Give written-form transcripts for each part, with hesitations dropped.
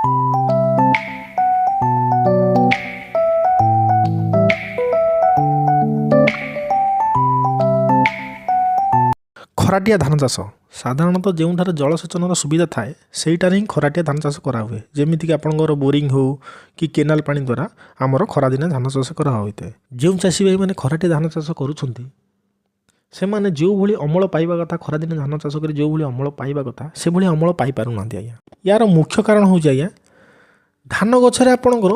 खराटिया धान चाष साधारणतः जो जलसेचन सुविधा थाए सेठार ही खराटिया धान चाष कराहुए जमीक आपंकर बोरिंग हो कि केनाल पानी द्वारा आमर खरादिने धान चाष कराए। जो चाषी भाई मैंने खराटिया धान चाष करुँच से मैंने जो भाई अमल पाइबा कथा खरादिने धान चाष कर जो भाई अमल पाइबा कथा से भाई अमल पाई पारना आज्ञा। यार मुख्य कारण हूँ आज्ञा धान गछरे आपणकर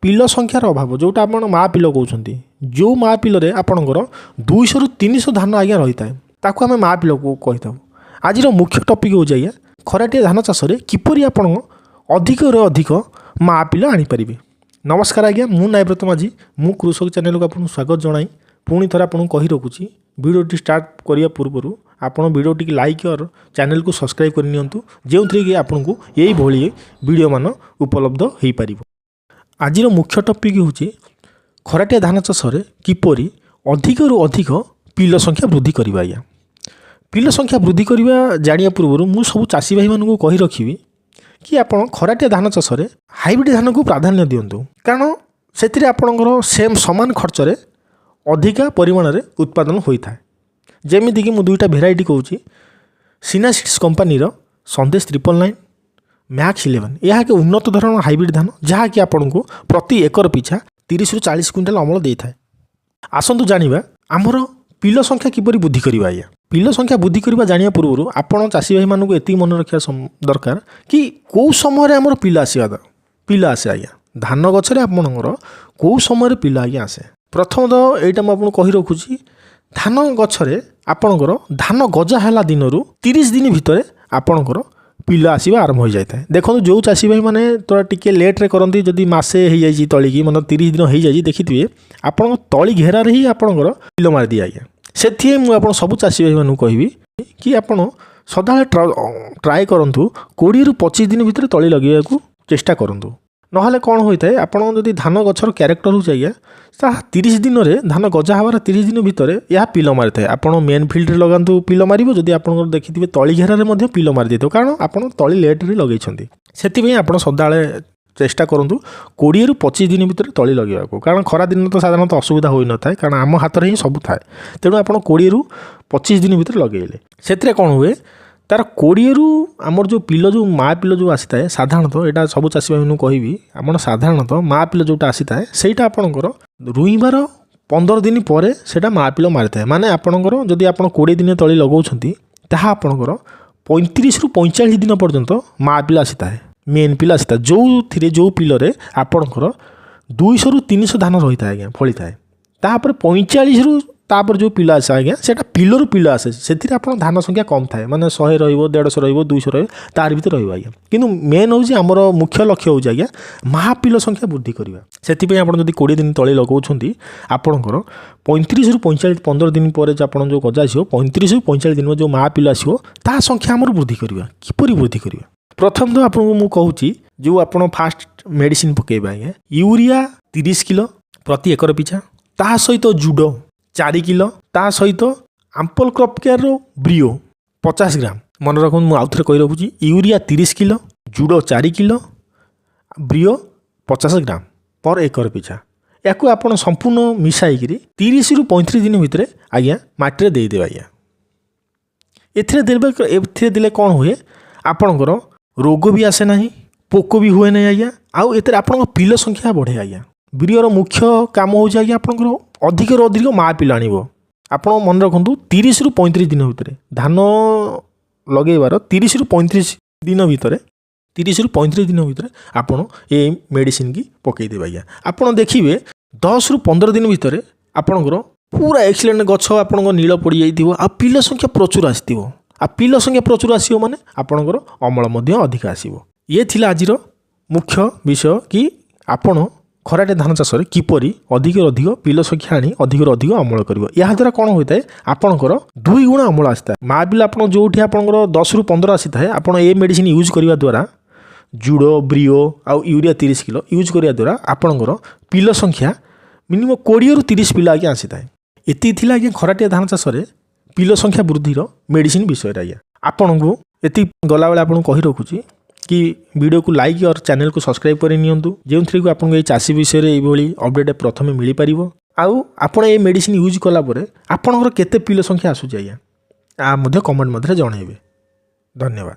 पिल संख्यार अभाव जोटा आप माँ पिल कहते जो माँ पिल आपणकर 200 ରୁ 300 धान आज्ञा रही है ताकू आम माँ पिल को कही था। आज मुख्य टपिक हूँ आज्ञा खराटिया धान चाष किपरि आप अधिक अधिक माँ पिल आनीपर। नमस्कार आज्ञा मु नायब्रत माझी मु कृषक चैनल को आपको स्वागत जनाई पुणी थोड़ा आपको कही रखुची वीडियो स्टार्ट करने पूर्व आपण वीडियो टी लाइक और चैनल को सब्सक्राइब करनी जो थी कि आपको यही भाई वीडियो मान उपलब्ध हो पार। आज मुख्य टपिक हूँ खराटिया धान चाष किपरि अधिक अधिक पिल संख्या वृद्धि करवा। आज्ञा पिल संख्या वृद्धि करवा जानिया पूर्व मु सब चाषी भाई मानू कही रखी कि आप खराटिया धान चाष हाइब्रिड धान को प्राधान्य दिंतु कारण से आपणकर सेम समान खर्चरे अधिका परिमाण में उत्पादन होता है। जमीक मु दुईटा भेराइटी कहूँ सिना सीड्स कंपनी संदेश 999 मैक्स 11 यह एक उन्नत धरण हाइब्रिड धान जहाँकि आपन को प्रति एकर पिछा 30 ରୁ 40 क्विंटाल अमल देता है। आसतु जानिबा आमर पिल संख्या किपरि वृद्धि करवा। आज्ञा पिल संख्या वृद्धि करवा जानिया पूर्व आपण चाषी भाई मानू एति मन रखा दरकार कि कौ समय आमर पिल आसवा पिल आसे। आज्ञा धान गछरे आपणकर कौ समय पिल आज्ञा आसे प्रथम तो यहाँ मुझे कही रखुची धान गछरे आपणकर धान गजा है दिन 30 दिन भितर आपणकर पिल आसवा आरंभ हो जाता है। देखो जो चाषी भाई मैंने थोड़ा टिके लेट्रे करती जदि मसे हो जाए तली की मतलब 30 दिन हो जाए देखिए आपण तली घेरार ही आपणकर पिल मार दिए। आज्ञा से मुझे सब चाषी भाई मानू कहि कि आपड़ सदा ट्राए करूँ 20 ରୁ 25 दिन भितर तली लगे चेष्टा करूँ नहले कौन होता है आपड़ जदि धान गछर क्यारेक्टर हो आज्ञा 30 दिन में धान गजा हबार 30 दिन भितर यह पिल मारी था। आपड़ मेन फील्ड रे लगातु पिल मार जदि आप देखिए तली घेरार पिल मारी देते कारण आप तली लेट्रे लगे से आप सदा चेष्टा करूँ 20 ରୁ 25 दिन भितर तली लगे कारण खरा दिन तो साधारणतः असुविधा हो न था कारण आम हाथ में ही सब थाए तेणु आप 20 ରୁ 25 दिन भितर लगेले से कौन हुए तार 20 ରୁ आमर जो पिल जो माँ पिल जो आसी था साधारणतः यहाँ सब चाषी भाई कहि आप साधारणतः माँ पिल जोटा आसी था सहीटा आपणकर रुईबार 15 दिन पर सेटा माँ पिल मारी था माने आपणकर जदि आप 20 दिन तली लगाउछंती ताहा आपणकर 35 ରୁ 45 दिन पर्यंत माँ पिल आसी था मेन पिल आसी था जो पिलरे आपणकर 200 ରୁ 300 धान रही था। आज्ञा फली थाए तापर 45 ରୁ तापर जो पिल आसे आज्ञा से पिलर पिल आसे से धान संख्या कम थाए माने 100 150 200 तार भर रहा। आज्ञा किंतु मेन हूँ आमर मुख्य लक्ष्य हूँ आज्ञा महापिल संख्या वृद्धि करवा से आप 20 दिन तले लगाउछंती आपणकर 35 ରୁ 45 15 दिन पर जो गजा आसो 35 ରୁ 45 दिन में जो महापिल आसो ता संख्या आमर वृद्धि करवा किपरि वृद्धि करवा। प्रथम तो आपको मुझे कहूँ जो आप फास्ट मेडिसिन पकेबा आज्ञा यूरिया 30 किलो प्रति एकर पिछा ता सहित जुडो 4 किलो ता सहित आम्पल क्रॉप केयर ब्रियो 50 ग्राम मन रखु मुझे आउ थे कही रखुची यूरिया 30 किलो जुडो 4 किलो ब्रियो 50 ग्राम पर एकर पिछा या आप संपूर्ण मिसाई 30 ରୁ 35 दिन भितर आज्ञा माटी देदेवे। आज्ञा एथिरे देले कौन हुए आपणकर रोग भी आसे ना पोक भी हुए ना। आज्ञा आउ एथिरे आपन पिल संख्या बढ़े। आज्ञा ब्रियोर मुख्य काम हो आज्ञा आपणकर अधिक अधिक माँ पिल आनिबो आप मन रखु 30 ରୁ 35 दिन भितर धान लगेबार 30 ରୁ 35 दिन भितर 30 ରୁ 35 दिन भितर आपड़ ये मेडिसिन की पकईदेवे। आज्ञा आप देखिए 10 ରୁ 15 दिन भितर आपणकर पूरा एक्सीलेंट गछ आप नील पड़ जाइए आ पिल संख्या प्रचुर आसो आ पिल संख्या प्रचुर आसो माने आपणकर अमल अधिक आसो। ये थिला आज मुख्य विषय कि आपण खराटिया धान चाष किपरि अधिक अधिक पिल संख्या आनी अधिक अधिक अमल कर द्वारा कौन होता है आपणकर 2 गुण अमल आसता है। माँ पिल आप जो आपंकर 10 ରୁ 15 आसी था आप ये मेडिसिन यूज करने द्वारा जुडो ब्रियो आउ यूरिया 30 किलो यूज करने द्वारा आपणकर पिल संख्या मिनिमम 20 ରୁ 30 पिल आज्ञा आसी था। एति थिला आज्ञा खराटिया धान चाष पिल संख्या वृद्धि मेडिसिन विषय। आज्ञा आपन को एति गला बेले आपन कहि रखुची कि वीडियो को लाइक और चैनल को सब्सक्राइब कर नियंतु जो थी आपको ये चाषी विषय ये अपडेट प्रथम मिल पार आउ आपण ये मेडिसिन यूज कलापर आपणकर केते पिलो संख्या आसूँ आज्ञा आ कमेंट मध्य जनइबे। धन्यवाद।